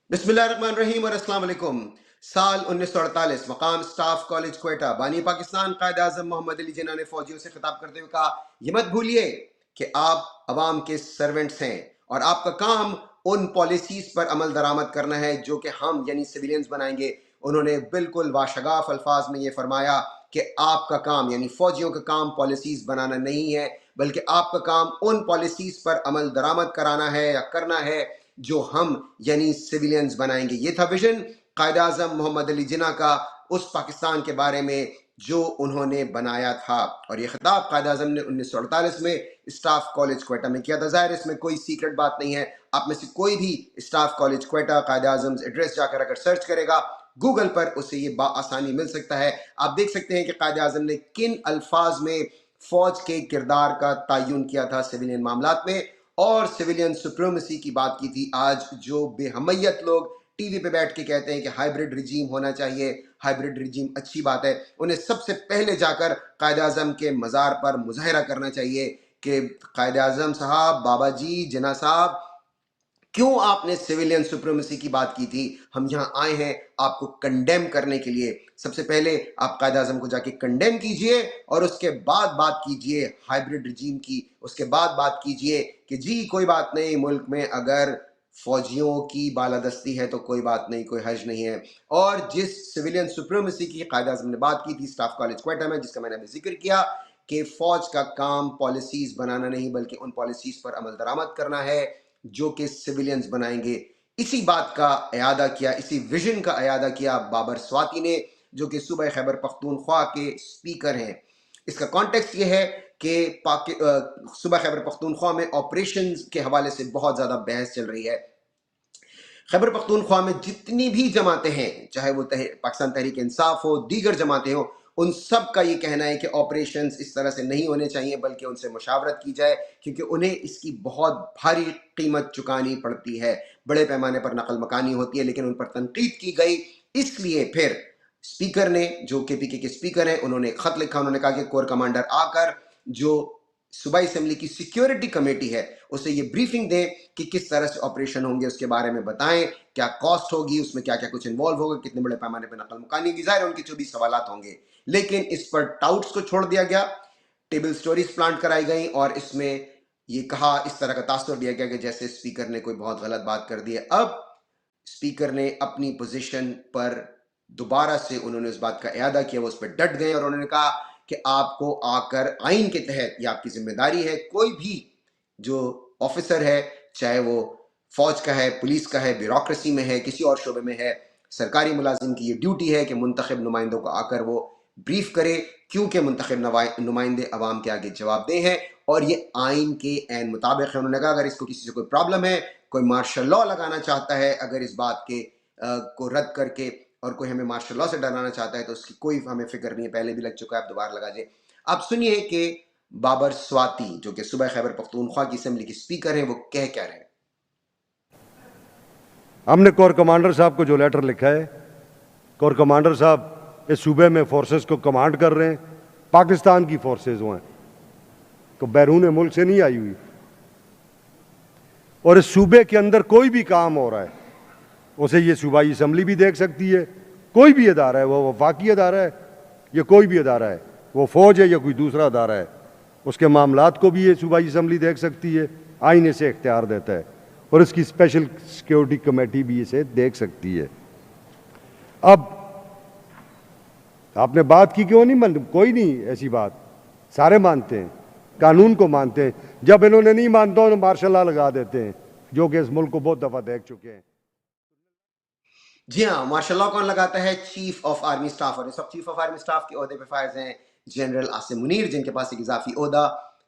बिस्मिल्लाहिर्रहमानिर्रहीम और अस्सलाम वालेकुम। साल 1948 मकाम स्टाफ कॉलेज क्वेटा बानी पाकिस्तान कायद आजम मोहम्मद अली जिन्ना ने फौजियों से खिताब करते हुए कहा, ये मत भूलिए कि आप अवाम के सर्वेंट्स हैं और आपका काम उन पॉलिसीज पर अमल दरामद करना है जो कि हम यानी सिविलियंस बनाएंगे। उन्होंने बिल्कुल वाशगाफ अल्फाज में ये फरमाया कि आपका काम यानी फौजियों का काम पॉलिसीज बनाना नहीं है, बल्कि आपका काम उन पॉलिसीज पर अमल दरामद कराना है या करना है जो हम यानी सिविलियंस बनाएंगे। ये था विजन कायद आजम मोहम्मद अली जिन्ना का उस पाकिस्तान के बारे में जो उन्होंने बनाया था। और ये खिताब कायद आजम ने 1948 में स्टाफ कॉलेज क्वेटा में किया था। जाहिर इसमें कोई सीक्रेट बात नहीं है, आप में से कोई भी स्टाफ कॉलेज क्वेटा कायद आजम एड्रेस जाकर अगर सर्च करेगा गूगल पर उसे ये आसानी मिल सकता है। आप देख सकते हैं कि कायद आजम ने किन अल्फाज में फौज के किरदार का तयन किया था सिविलियन मामलात में और सिविलियन सुप्रीमेसी की बात की थी। आज जो बेहमैयत लोग टीवी पे बैठ के कहते हैं कि हाइब्रिड रिजीम होना चाहिए, हाइब्रिड रिजीम अच्छी बात है, उन्हें सबसे पहले जाकर कायद आजम के मज़ार पर मुजाहरा करना चाहिए कि कायद आजम साहब, बाबा जी, जिन्ना साहब, क्यों आपने सिविलियन सुप्रीमेसी की बात की थी? हम यहाँ आए हैं आपको कंडेम करने के लिए। सबसे पहले आप कायद आजम को जाके कंडेम कीजिए और उसके बाद बात कीजिए हाइब्रिड रिजीम की। उसके बाद बात कीजिए कि जी कोई बात नहीं, मुल्क में अगर फौजियों की बालादस्ती है तो कोई बात नहीं, कोई हर्ज नहीं है। और जिस सिविलियन सुप्रीमेसी की कायद आजम ने बात की थी स्टाफ कॉलेज क्वेटा में, जिसका मैंने अभी जिक्र किया कि फौज का काम पॉलिसीज बनाना नहीं बल्कि उन पॉलिसीज पर अमल दरामद करना है जो कि सिविलियंस बनाएंगे। इसी बात का अयादा किया, इसी विजन का अयादा किया बाबर स्वाति ने, जो कि सूबा खैबर पख्तूनख्वा के स्पीकर हैं। इसका कॉन्टेक्स्ट ये है कि सूबा खैबर पख्तूनख्वा में ऑपरेशंस के हवाले से बहुत ज़्यादा बहस चल रही है। खैबर पख्तूनख्वा में जितनी भी जमातें हैं, चाहे वो पाकिस्तान तहरीक इंसाफ हो, दीगर जमातें हो, उन सब का ये कहना है कि ऑपरेशंस इस तरह से नहीं होने चाहिए बल्कि उनसे मुशावरत की जाए, क्योंकि उन्हें इसकी बहुत भारी कीमत चुकानी पड़ती है। बड़े पैमाने पर नकल मकानी होती है, लेकिन उन पर तनकीद की गई। इसलिए फिर स्पीकर ने, जो KPK के स्पीकर हैं, उन्होंने एक खत लिखा। उन्होंने कहा कि कोर कमांडर आकर जो सूबाई असेंबली की सिक्योरिटी कमेटी है उसे ये ब्रीफिंग दें कि किस तरह से ऑपरेशन होंगे, उसके बारे में बताएं, क्या कॉस्ट होगी, उसमें क्या क्या कुछ इन्वॉल्व होगा, कितने बड़े पैमाने पर नकल मुकानी होगी। जाहिर है उनके जो भी सवालात होंगे, लेकिन इस पर टाउट्स को छोड़ दिया गया, टेबल स्टोरीज प्लांट कराई गई और इसमें ये कहा, इस तरह का तासुर दिया गया कि जैसे स्पीकर ने कोई बहुत गलत बात कर दी है। अब स्पीकर ने अपनी पोजीशन पर दोबारा से उन्होंने उस बात का इयादा किया, वो उस पर डट गए और उन्होंने कहा कि आपको आकर आइन के तहत ये आपकी जिम्मेदारी है, कोई भी जो ऑफिसर है, चाहे वो फौज का है, पुलिस का है, ब्यूरोक्रेसी में है, किसी और शोबे में है, सरकारी मुलाजिम की ये ड्यूटी है कि मुंतखब नुमाइंदों को आकर वो ब्रीफ करे, क्योंकि मुंतखब नुमाइंदे अवाम के आगे जवाबदेह हैं और ये आइन के ऐन मुताबिक है। उन्होंने कहा अगर इसको किसी से कोई प्रॉब्लम है, कोई मार्शल लॉ लगाना चाहता है, अगर इस बात के को रद्द करके और कोई हमें मार्शल लॉ से डराना चाहता है तो उसकी कोई हमें फिक्र नहीं है, पहले भी लग चुका है, आप दोबारा लगा दे। आप सुनिए कि बाबर स्वाति जो कि सूबा खैबर पख्तूनख्वा की असेंबली के स्पीकर हैं, वो कह रहे हैं। हमने कोर कमांडर साहब को जो लेटर लिखा है, कोर कमांडर साहब इस सूबे में फोर्सेस को कमांड कर रहे हैं, पाकिस्तान की फोर्सेस हैं, तो बैरून मुल्क से नहीं आई हुई। और इस सूबे के अंदर कोई भी काम हो रहा है उसे ये सूबाई असम्बली भी देख सकती है। कोई भी अदारा है, वो वफाकी अदारा है या कोई भी अदारा है, वो फौज है या कोई दूसरा अदारा है, उसके मामलात को भी ये सूबाई असम्बली देख सकती है। आइन इसे इख्तियार देता है और इसकी स्पेशल सिक्योरिटी कमेटी भी इसे देख सकती है। अब आपने बात की क्यों नहीं मान, कोई नहीं ऐसी बात, सारे मानते हैं, कानून को मानते हैं। जब इन्होंने नहीं मानता तो मार्शल लॉ लगा देते हैं, जो कि इस मुल्क को बहुत दफा देख चुके हैं। जी हाँ, मार्शल लॉ कौन लगाता है? Chief of army staff. और इस वक्त चीफ ऑफ आर्मी स्टाफ के ओहदे पे फायज हैं जनरल आसिम मुनीर, जिनके पास एक इजाफी ओहदा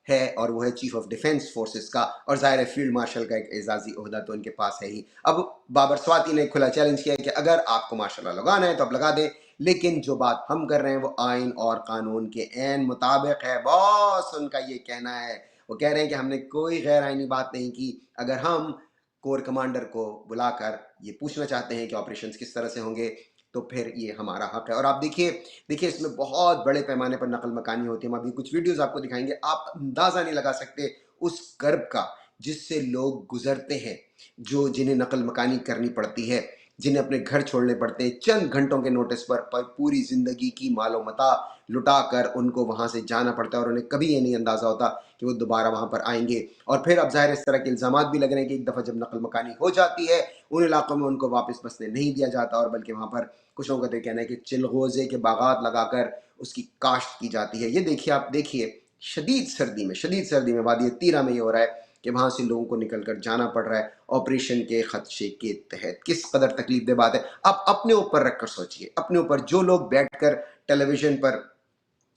है और वो है चीफ ऑफ डिफेंस फोर्सेस का, और जाहिर है फील्ड मार्शल का एक एजाजी ओहदा तो उनके पास है ही। अब बाबर स्वाति ने खुला चैलेंज किया कि अगर आपको मार्शल लॉ लगाना है तो आप लगा दें, लेकिन जो बात हम कर रहे हैं वो आइन और कानून के ऐन मुताबिक है। बॉस उनका ये कहना है, वो कह रहे हैं कि हमने कोई गैर आइनी बात नहीं की। अगर हम कोर कमांडर को बुलाकर ये पूछना चाहते हैं कि ऑपरेशंस किस तरह से होंगे तो फिर ये हमारा हक है। और आप देखिए इसमें बहुत बड़े पैमाने पर नकल मकानी होती है। हम अभी कुछ वीडियोस आपको दिखाएंगे, आप अंदाज़ा नहीं लगा सकते उस कर्ब का जिससे लोग गुजरते हैं, जो जिन्हें नकल मकानी करनी पड़ती है, जिन्हें अपने घर छोड़ने पड़ते हैं चंद घंटों के नोटिस पर पूरी ज़िंदगी की मालो मता लुटा कर उनको वहाँ से जाना पड़ता है, और उन्हें कभी ये नहीं अंदाज़ा होता कि वो दोबारा वहाँ पर आएंगे। और फिर अब ज़ाहिर इस तरह के इल्ज़ामात भी लग रहे हैं कि एक दफ़ा जब नकल मकानी हो जाती है, उन इलाकों में उनको वापस बसने नहीं दिया जाता, और बल्कि वहाँ पर कुछ लोगों का तो कहना है कि चिलगोज़े के बागात लगाकर उसकी काश्त की जाती है। ये देखिए, आप देखिए, शदीद सर्दी में वादी तीरा में ये हो रहा है कि वहाँ से लोगों को निकल कर जाना पड़ रहा है ऑपरेशन के खदशे के तहत। किस कदर तकलीफ दे बात है। आप अपने ऊपर रख कर सोचिए, अपने ऊपर। जो लोग बैठकर टेलीविजन पर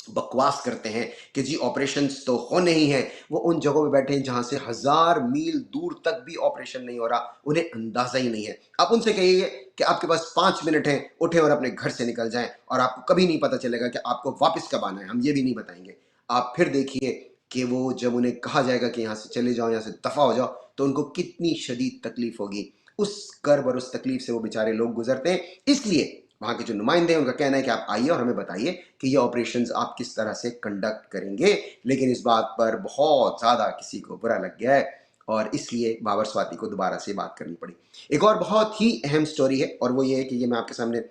बकवास करते हैं कि जी ऑपरेशंस तो होने ही हैं, वो उन जगहों पे बैठे हैं जहां से 1000 मील दूर तक भी ऑपरेशन नहीं हो रहा, उन्हें अंदाजा ही नहीं है। आप उनसे कहिए कि आपके पास 5 मिनट हैं, उठें और अपने घर से निकल जाएं, और आपको कभी नहीं पता चलेगा कि आपको वापस कब आना है, हम ये भी नहीं बताएंगे। आप फिर देखिए कि वो जब उन्हें कहा जाएगा कि यहाँ से चले जाओ, यहाँ से दफा हो जाओ, तो उनको कितनी शदीद तकलीफ होगी। उस कर्ब और उस तकलीफ से वो बेचारे लोग गुजरते हैं। इसलिए वहाँ के जो नुमाइंदे हैं उनका कहना है कि आप आइए और हमें बताइए कि ये ऑपरेशंस आप किस तरह से कंडक्ट करेंगे। लेकिन इस बात पर बहुत ज़्यादा किसी को बुरा लग गया है, और इसलिए बाबर स्वाति को दोबारा से बात करनी पड़ी। एक और बहुत ही अहम स्टोरी है, और वो ये है कि ये मैं आपके सामने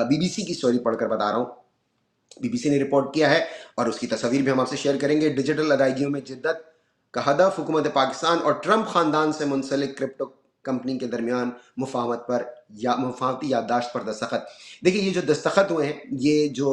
BBC की स्टोरी पढ़कर बता रहा हूँ। BBC ने रिपोर्ट किया है, और उसकी तस्वीर भी हम आपसे शेयर करेंगे। डिजिटल अदायगियों में जिद्दत का हदफ, हुकूमत पाकिस्तान और ट्रंप खानदान से मुंसलिक क्रिप्टो कंपनी के दरमियान मुफाहमती याददाश्त पर दस्तखत। देखिए, ये जो दस्तखत हुए हैं, ये जो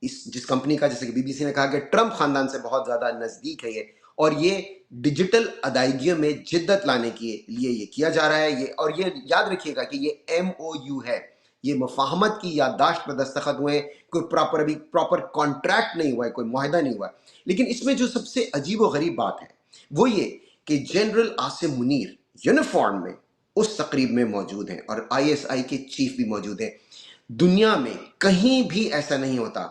इस जिस कंपनी का, जैसे कि BBC ने कहा कि ट्रंप खानदान से बहुत ज़्यादा नज़दीक है ये, और ये डिजिटल अदायगियों में जिद्दत लाने के लिए ये किया जा रहा है। ये, और ये याद रखिएगा कि ये MOU है, ये मुफाहमत की याददाश्त पर दस्तखत हुए, कोई प्रॉपर कॉन्ट्रैक्ट नहीं हुआ है, कोई मुआहदा नहीं हुआ है। लेकिन इसमें जो सबसे अजीब व गरीब बात है वो ये कि जनरल आसिम मुनीर यूनिफॉर्म में उस तकरीब में मौजूद हैं, और ISI के चीफ भी मौजूद हैं। दुनिया में कहीं भी ऐसा नहीं होता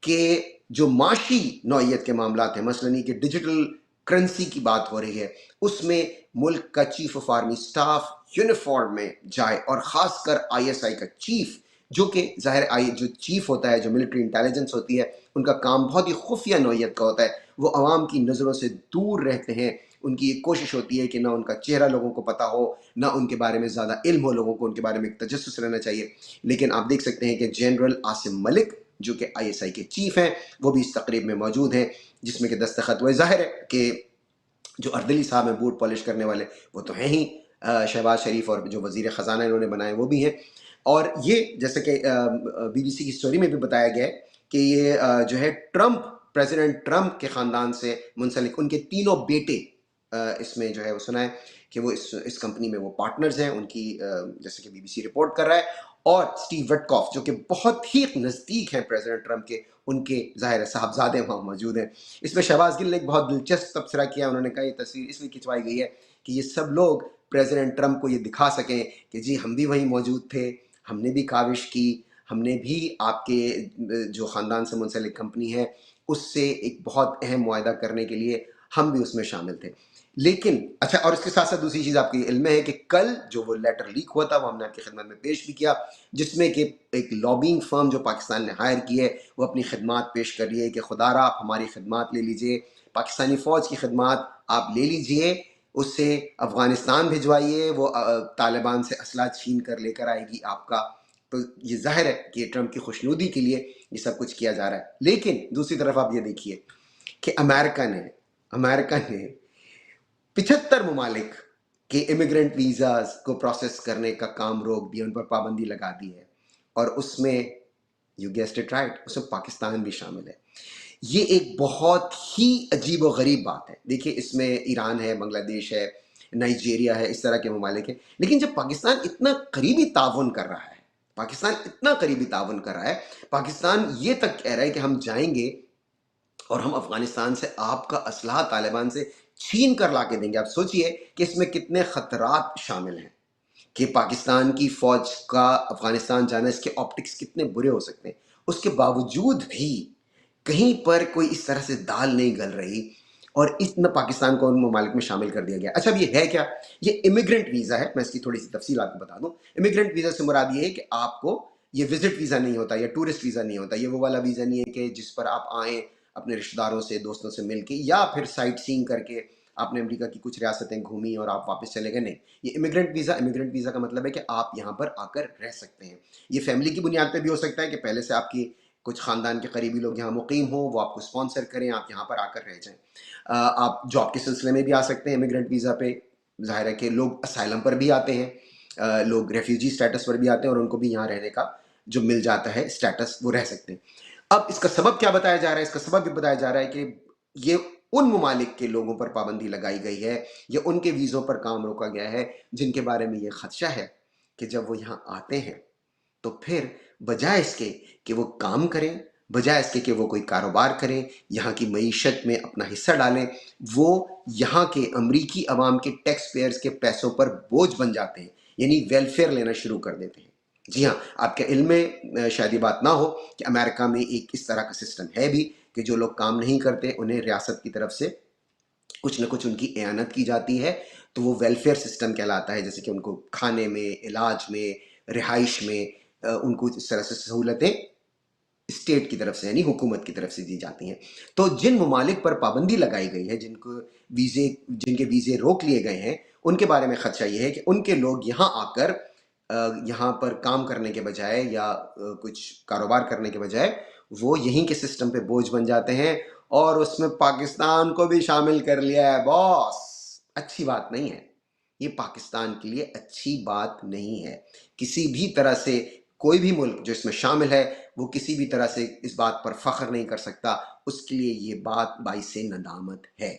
कि जो माशी नौइयत के मामला हैं, मसलन कि डिजिटल करेंसी की बात हो रही है, उसमें मुल्क का chief of army staff uniform में जाए, और ख़ासकर ISI का चीफ, जो कि ज़ाहिर जो चीफ होता है, जो मिलिट्री इंटेलिजेंस होती है, उनका काम बहुत ही खुफिया नौइयत का होता है। वो आवाम की नज़रों से दूर रहते हैं। उनकी ये कोशिश होती है कि ना उनका चेहरा लोगों को पता हो, ना उनके बारे में ज़्यादा इल्म हो लोगों को, उनके बारे में एक तजस्सुस रहना चाहिए। लेकिन आप देख सकते हैं कि जनरल आसिम मलिक, जो कि ISI के चीफ हैं, वो भी इस तकरीब में मौजूद हैं, जिसमें कि दस्तखत हुए। ज़ाहिर है कि जो अर्दली साहब हैं, बूट पॉलिश करने वाले, वो तो हैं ही। शहबाज शरीफ और जो वज़ीर ख़जाना इन्होंने बनाए वो भी हैं। और ये जैसे कि BBC की स्टोरी में भी बताया गया है कि ये जो है प्रेसिडेंट ट्रंप के ख़ानदान से मुंसलिक उनके तीनों बेटे इसमें जो है वो सुना है कि वो इस कंपनी में वो पार्टनर्स हैं उनकी, जैसे कि BBC रिपोर्ट कर रहा है। और स्टीव विटकॉफ, जो कि बहुत ही नज़दीक हैं प्रेसिडेंट ट्रंप के, उनके ज़ाहिर साहबजादे वहाँ मौजूद हैं। इसमें शहबाज गिल ने एक बहुत दिलचस्प तबसरा किया। उन्होंने कहा ये तस्वीर इसलिए खिंचवाई गई है कि ये सब लोग प्रेसिडेंट ट्रंप को ये दिखा सकें कि जी हम भी वहीं मौजूद थे, हमने भी काविश की, हमने भी आपके जो ख़ानदान से मुंसलिक कंपनी है उससे एक बहुत अहम मुआहदा करने के लिए हम भी उसमें शामिल थे। लेकिन अच्छा, और इसके साथ साथ दूसरी चीज़ आपके इल्म में है कि कल जो वो लेटर लीक हुआ था, वो हमने आपकी खिदमत में पेश भी किया, जिसमें कि एक लॉबिंग फर्म जो पाकिस्तान ने हायर की है, वो अपनी खिदमात पेश कर रही है कि खुदारा आप हमारी खिदमात ले लीजिए, पाकिस्तानी फ़ौज की खिदमात आप ले लीजिए, उससे अफ़गानिस्तान भिजवाइए, वो तालिबान से असला छीन कर लेकर आएगी आपका। तो ये ज़ाहिर है कि ट्रंप की खुशनुदी के लिए ये सब कुछ किया जा रहा है। लेकिन दूसरी तरफ आप ये देखिए कि अमेरिका ने 75 ममालिक के इमिग्रेंट वीज़ाज को प्रोसेस करने का काम रोक दिया, उन पर पाबंदी लगा दी है, और उसमें यू गेस्ड इट राइट, उसमें पाकिस्तान भी शामिल है। ये एक बहुत ही अजीब व गरीब बात है। देखिए, इसमें ईरान है, बांग्लादेश है, नाइजीरिया है, इस तरह के ममालिक हैं। लेकिन जब पाकिस्तान इतना करीबी ताउन कर रहा है, पाकिस्तान ये तक कह रहा है कि हम जाएंगे और हम अफगानिस्तान से आपका असलहा तालिबान से छीन कर ला के देंगे। आप सोचिए कि इसमें कितने खतरात शामिल हैं कि पाकिस्तान की फौज का अफगानिस्तान जाना, इसके ऑप्टिक्स कितने बुरे हो सकते हैं। उसके बावजूद भी कहीं पर कोई इस तरह से दाल नहीं गल रही, और इतना पाकिस्तान को उन ममालिक में शामिल कर दिया गया। अच्छा, अब ये है क्या? ये इमिग्रेंट वीज़ा है। मैं इसकी थोड़ी सी तफसील आपको बता दूं। इमिग्रेंट वीज़ा से मुराद ये है कि आपको ये विजिट वीज़ा नहीं होता या टूरिस्ट वीज़ा नहीं होता। ये वो वाला वीज़ा नहीं है कि जिस पर आप आएँ अपने रिश्तेदारों से, दोस्तों से मिल के, या फिर साइट सीइंग करके आपने अमेरिका की कुछ रियासतें घूमी और आप वापस चले गए, नहीं। ये इमिग्रेंट वीज़ा का मतलब है कि आप यहाँ पर आकर रह सकते हैं। ये फैमिली की बुनियाद पे भी हो सकता है कि पहले से आपकी कुछ ख़ानदान के करीबी लोग यहाँ मुक़ीम हों, वो आपको स्पॉन्सर करें, आप यहाँ पर आकर रह जाएँ। आप जॉब के सिलसिले में भी आ सकते हैं इमिग्रेंट वीज़ा पे। ज़ाहिर है कि लोग असाइलम पर भी आते हैं, लोग रेफ्यूजी स्टेटस पर भी आते हैं और उनको भी यहाँ रहने का जो मिल जाता है स्टेटस, वो रह सकते हैं। अब इसका सबब क्या बताया जा रहा है? इसका सबब ये बताया जा रहा है कि ये उन ममालिक के लोगों पर पाबंदी लगाई गई है या उनके वीज़ों पर काम रोका गया है जिनके बारे में ये खदशा है कि जब वो यहाँ आते हैं तो फिर बजाय इसके कि वो काम करें, बजाय इसके कि वो कोई कारोबार करें, यहाँ की मईशत में अपना हिस्सा डालें, वो यहाँ के अमरीकी अवाम के टैक्स पेयर्स के पैसों पर बोझ बन जाते हैं, यानी वेलफेयर लेना शुरू कर देते हैं। जी हाँ, आपके इल्म में शायद ये बात ना हो कि अमेरिका में एक इस तरह का सिस्टम है भी कि जो लोग काम नहीं करते उन्हें रियासत की तरफ से कुछ न कुछ उनकी एआनत की जाती है, तो वो वेलफेयर सिस्टम कहलाता है, जैसे कि उनको खाने में, इलाज में, रिहाइश में उनको इस तरह से सहूलतें स्टेट की तरफ से यानी हुकूमत की तरफ से दी जाती हैं। तो जिन ममालिक पर पाबंदी लगाई गई है, जिनके वीज़े रोक लिए गए हैं, उनके बारे में खदशा ये है कि उनके लोग यहाँ आकर यहाँ पर काम करने के बजाय या कुछ कारोबार करने के बजाय वो यहीं के सिस्टम पे बोझ बन जाते हैं और उसमें पाकिस्तान को भी शामिल कर लिया है बॉस। अच्छी बात नहीं है। ये पाकिस्तान के लिए अच्छी बात नहीं है। किसी भी तरह से कोई भी मुल्क जो इसमें शामिल है वो किसी भी तरह से इस बात पर फख्र नहीं कर सकता। उसके लिए ये बात बाइसे नदामत है।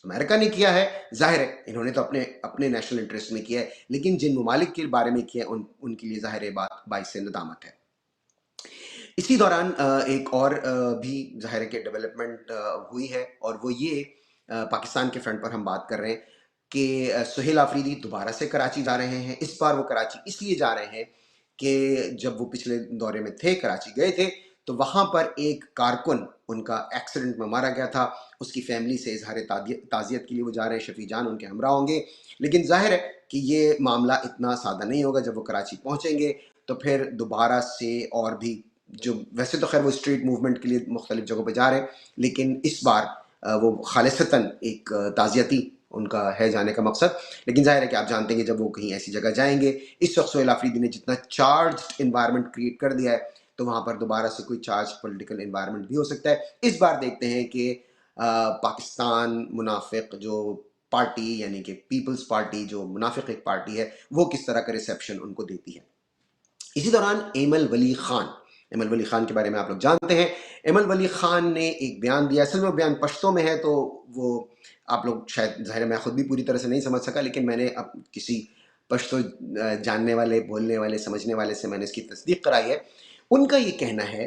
अमेरिका ने किया है, जाहिर है इन्होंने तो अपने अपने नेशनल इंटरेस्ट में किया है, लेकिन जिन ममालिक के बारे में किया है उनके लिए जाहिर है बात बाइसे नदामत है। इसी दौरान एक और भी ज़ाहिर है कि डेवलपमेंट हुई है और वो ये पाकिस्तान के फ्रंट पर हम बात कर रहे हैं कि सुहेल आफरीदी दोबारा से कराची जा रहे हैं। इस बार वो कराची इसलिए जा रहे हैं कि जब वो पिछले दौरे में थे, कराची गए थे, तो वहाँ पर एक कारकुन उनका एक्सीडेंट में मारा गया था। उसकी फैमिली से इजहार ताज़ियत के लिए वो जा रहे हैं, शफी जान उनके हमरा होंगे। लेकिन जाहिर है कि ये मामला इतना सादा नहीं होगा। जब वो कराची पहुँचेंगे तो फिर दोबारा से और भी जो वैसे तो खैर वो स्ट्रीट मूवमेंट के लिए मुख्तलिफ जगहों पे जा रहे हैं, लेकिन इस बार वो खालिसतन एक ताज़ियती उनका है जाने का मकसद। लेकिन जाहिर है कि आप जानते हैं कि जब वो कहीं ऐसी जगह जाएंगे, इस वक्त सुहेल आफरीदी ने जितना चार्ज्ड इन्वायरमेंट क्रिएट कर दिया है, तो वहाँ पर दोबारा से कोई चार्ज पॉलिटिकल इन्वायरमेंट भी हो सकता है। इस बार देखते हैं कि पाकिस्तान मुनाफिक जो पार्टी यानी कि पीपल्स पार्टी जो मुनाफिक एक पार्टी है, वो किस तरह का रिसेप्शन उनको देती है। इसी दौरान एमल वली खान के बारे में आप लोग जानते हैं। एमल वली खान ने एक बयान दिया, असल में बयान पश्तो में है, तो वो आप लोग शायद ज़ाहिर है मैं खुद भी पूरी तरह से नहीं समझ सका, लेकिन मैंने अब किसी पश्तो जानने वाले, बोलने वाले, समझने वाले से मैंने इसकी तस्दीक कराई है। उनका ये कहना है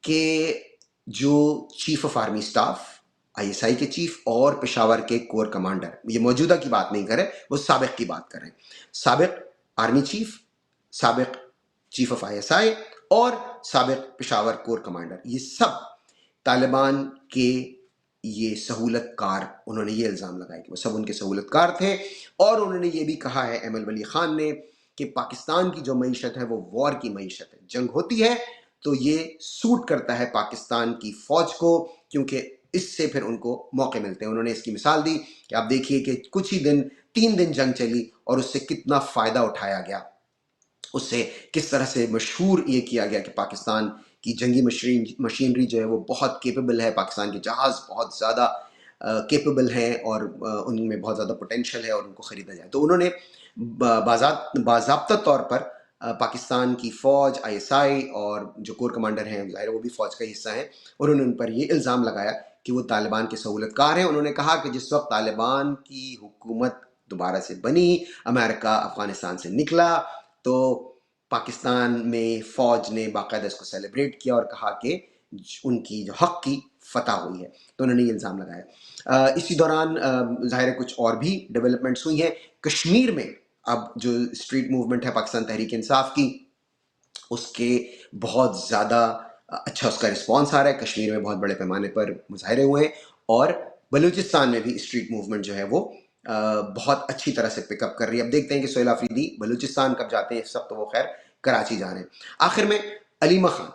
कि जो chief of army staff, ISI के चीफ और पेशावर के कोर कमांडर, ये मौजूदा की बात नहीं कर रहे, वो साबिक की बात कर रहे हैं। साबिक आर्मी चीफ, साबिक चीफ ऑफ आईएसआई और साबिक पेशावर कोर कमांडर, ये सब तालिबान के ये सहूलतकार, उन्होंने ये इल्ज़ाम लगाया कि वो सब उनके सहूलतकार थे। और उन्होंने ये भी कहा है एमल वली खान ने कि पाकिस्तान की जो मईशत है वो वॉर की मईशत है। जंग होती है तो ये सूट करता है पाकिस्तान की फ़ौज को, क्योंकि इससे फिर उनको मौके मिलते हैं। उन्होंने इसकी मिसाल दी कि आप देखिए कि कुछ ही दिन, 3 दिन जंग चली और उससे कितना फ़ायदा उठाया गया, उससे किस तरह से मशहूर ये किया गया कि पाकिस्तान की जंगी मशीनरी जो है वो बहुत केपेबल है, पाकिस्तान के जहाज़ बहुत ज़्यादा केपेबल हैं और उनमें बहुत ज़्यादा पोटेंशियल है और उनको ख़रीदा जाए। तो उन्होंने बाज़ाब्ता तौर पर पाकिस्तान की फ़ौज, आईएसआई और जो कोर कमांडर हैं, ज़ाहिर है वो भी फ़ौज का हिस्सा हैं, उन्होंने उन पर ये इल्ज़ाम लगाया कि वो तालिबान के सहूलतकार हैं। उन्होंने कहा कि जिस वक्त तालिबान की हुकूमत दोबारा से बनी, अमेरिका अफ़गानिस्तान से निकला, तो पाकिस्तान में फ़ौज ने बाकायदा इसको सेलिब्रेट किया और कहा कि उनकी जो हक़ की फ़तह हुई है। तो उन्होंने ये इल्ज़ाम लगाया। इसी दौरान ज़ाहिर है कुछ और भी डेवलपमेंट्स हुई हैं। कश्मीर में अब जो स्ट्रीट मूवमेंट है पाकिस्तान तहरीक इंसाफ की, उसके बहुत ज़्यादा अच्छा उसका रिस्पॉन्स आ रहा है। कश्मीर में बहुत बड़े पैमाने पर मुजाहरे हुए हैं और बलूचिस्तान में भी स्ट्रीट मूवमेंट जो है वो बहुत अच्छी तरह से पिकअप कर रही है। अब देखते हैं कि सुहेल आफरीदी बलूचिस्तान कब जाते हैं। इस वक्त तो वो खैर कराची जा रहे हैं। आखिर में अलीमा खान,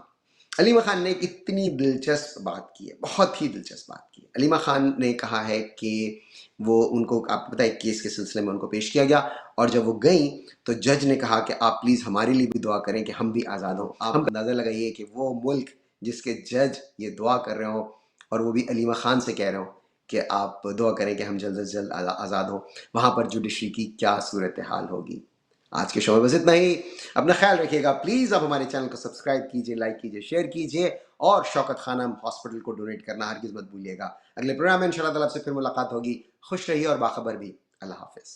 अलीमा खान ने एक इतनी दिलचस्प बात की है, बहुत ही दिलचस्प बात की है। अलीमा खान ने कहा है कि वो उनको, आपको पता है, केस के सिलसिले में उनको पेश किया गया और जब वो गई तो जज ने कहा कि आप प्लीज़ हमारे लिए भी दुआ करें कि हम भी आज़ाद हों। आप अंदाज़ा लगाइए कि वो मुल्क जिसके जज ये दुआ कर रहे हों और वो भी अलीमा खान से कह रहे हो कि आप दुआ करें कि हम जल्द से जल्द आज़ाद हों, वहाँ पर जुडिशरी की क्या सूरत हाल होगी। आज के शो में बस इतना ही। अपना ख्याल रखिएगा। प्लीज़ आप हमारे चैनल को सब्सक्राइब कीजिए, लाइक कीजिए, शेयर कीजिए और शौकत खानम हॉस्पिटल को डोनेट करना हरगिज़ मत भूलिएगा। अगले प्रोग्राम में इंशाल्लाह ताला आपसे फिर मुलाकात होगी। खुश रहिए और बाखबर भी। अल्लाह हाफिज़।